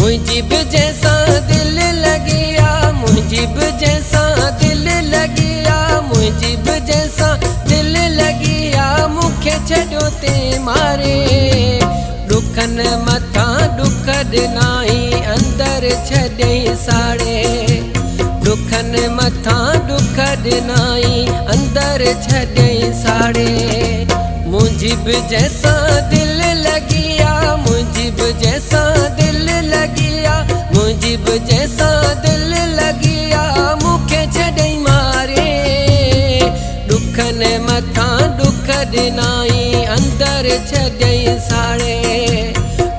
मुंहिंजी बि जंहिंसां दिलि लॻी आहे, मुंहिंजी बि जंहिंसां दिलि लॻी आहे, मुंहिंजी बि जंहिंसां दिलि लॻी आहे, मूंखे छॾियो ते मारे। ॾुखनि मथां ॾुख ॾिनाई अंदरि छॾियईं साड़े। ॾुखनि मथां ॾुख ॾिनाई अंदरि छॾियईं साड़े। मुंहिंजी बि जंहिंसां दिलि लॻी आहे, मुंहिंजी बि जंहिंसां दिलि लॻी आहे, मुंहिंजी बि जंहिंसां दिलि लॻी आहे, मूंखे छॾियईं मारे। ॾुखनि मथां ॾुख ॾिनाई अंदरि छॾियईं साड़े।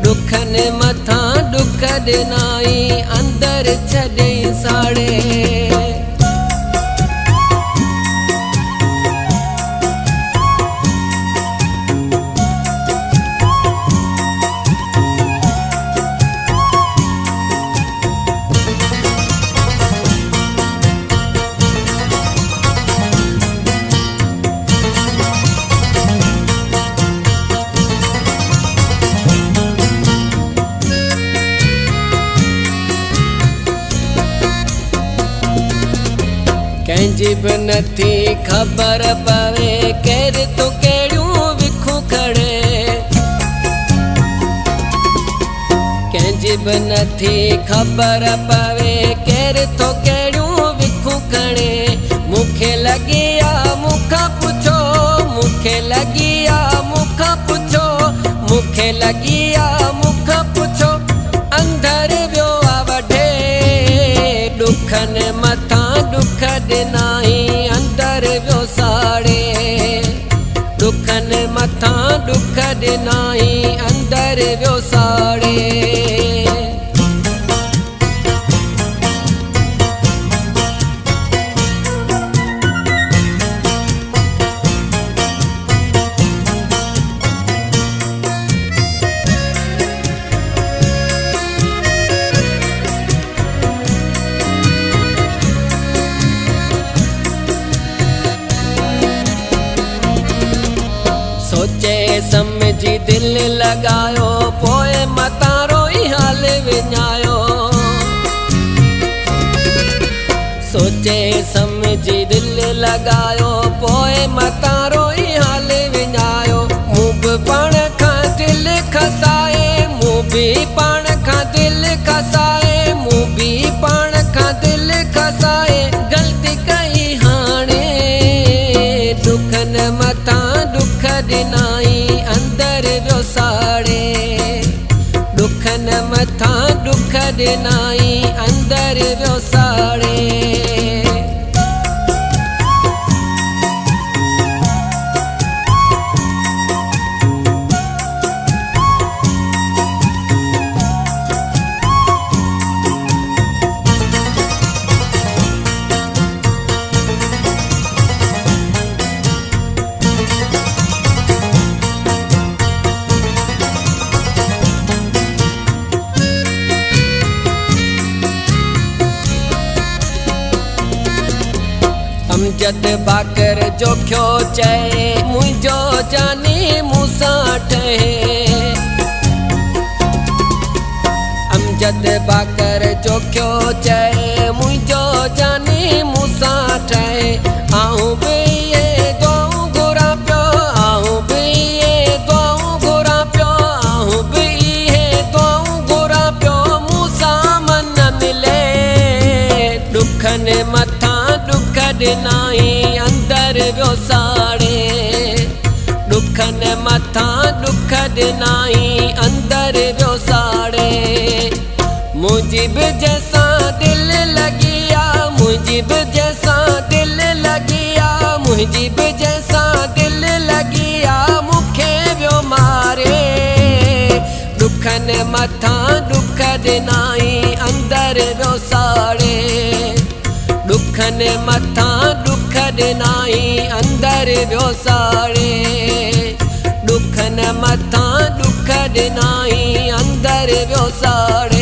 ॾुखनि मथां ॾुख ॾिनाई अंदरि छॾियईं साड़े। कंहिंजी बि नथी ख़बर पवे केरु तो कहिड़ियूं विखूं खणे। कंहिंजी बि नथी ख़बर पवे केरु तो कहिड़ियूं विखूं खणे। मूंखे लॻी आहे मूंखां पुछो, मूंखे लॻी आहे मूंखां पुछो, मूंखे लॻी आहे मूंखां पुछो, अंदरि वियो आहे वढे। ॾुखनि मथां ॾुख ॾिनाई अंदरि वियो साड़े। ॾुखनि मथां ॾुख ॾिनाई अंदरि वियो साड़े। सोचे सम्झी दिलि लॻायो, पोइ मतां रोई हाल विञायो। सोचे सम्झी दिलि लॻायो, पोइ मतां रोई हाल विञायो। मूं बि पाण खां दिलि खसाए, मूं बि पाण खां दिलि खसाए, मूं बि पाण खां दिलि खसाए, ग़लती कई हाणे। ॾुखनि मथां ॾुख ॾिनाई अंदरि वियो साड़े। ॾुखनि मथां ॾुख ॾिनाई अंदरि वियो साड़े। अमजद बाकर जोखियो चए, मुंहिंजो जानी मूंसां ठहे। अमजद बाकर जोखियो चए, मुंहिंजो जानी मूंसां ठहे। आऊं बि इहे दुआऊं घुरां पियो, आऊं बि इहे दुआऊं घुरां पियो, आऊं बि इहे दुआऊं घुरां पियो, मूंसां मन मिले। ॾुखनि मथां ॾुख ॾिनाई अंदरि वियो साड़े। ॾुखनि मथां ॾुख ॾिनाई अंदरि वियो साड़े। मुंहिंजी बि जंहिंसां दिलि लॻी आहे, मुंहिंजी बि जंहिंसां दिलि लॻी आहे, मुंहिंजी बि जंहिंसां दिलि लॻी आहे, मूंखे वियो मारे। ॾुखनि मथां ॾुख ॾिनाई अंदरि वियो साड़े। ॾुखनि मथां ॾुख ॾिनाई अंदरि वियो साड़े। ॾुखनि मथां ॾुख ॾिनाई अंदरि वियो साड़े।